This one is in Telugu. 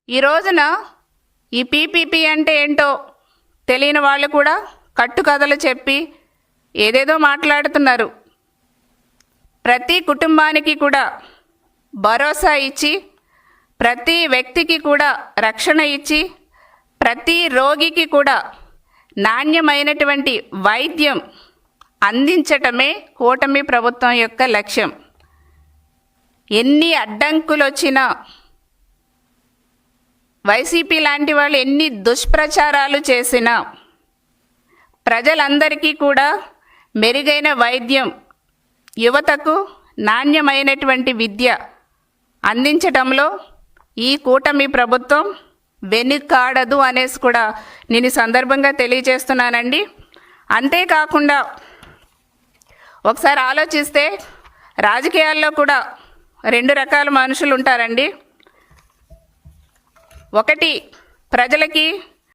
ఈ రోజున ఈ పీపీపీ అంటే ఏంటో తెలియని వాళ్ళు కూడా కట్టుకథలు చెప్పి ఏదేదో మాట్లాడుతున్నారు. ప్రతి కుటుంబానికి కూడా భరోసా ఇచ్చి, ప్రతి వ్యక్తికి కూడా రక్షణ ఇచ్చి, ప్రతి రోగికి కూడా నాణ్యమైనటువంటి వైద్యం అందించటమే కూటమి ప్రభుత్వం యొక్క లక్ష్యం. ఎన్ని అడ్డంకులు వచ్చినా, వైసీపీ లాంటి వాళ్ళు ఎన్ని దుష్ప్రచారాలు చేసినా, ప్రజలందరికీ కూడా మెరుగైన వైద్యం, యువతకు నాణ్యమైనటువంటి విద్య అందించడంలో ఈ కూటమి ప్రభుత్వం వెనుకాడదు అనేసి కూడా నేను ఈ సందర్భంగా తెలియజేస్తున్నానండి. అంతేకాకుండా ఒకసారి ఆలోచిస్తే రాజకీయాల్లో కూడా రెండు రకాల మనుషులు ఉంటారండి. ఒకటి ప్రజలకి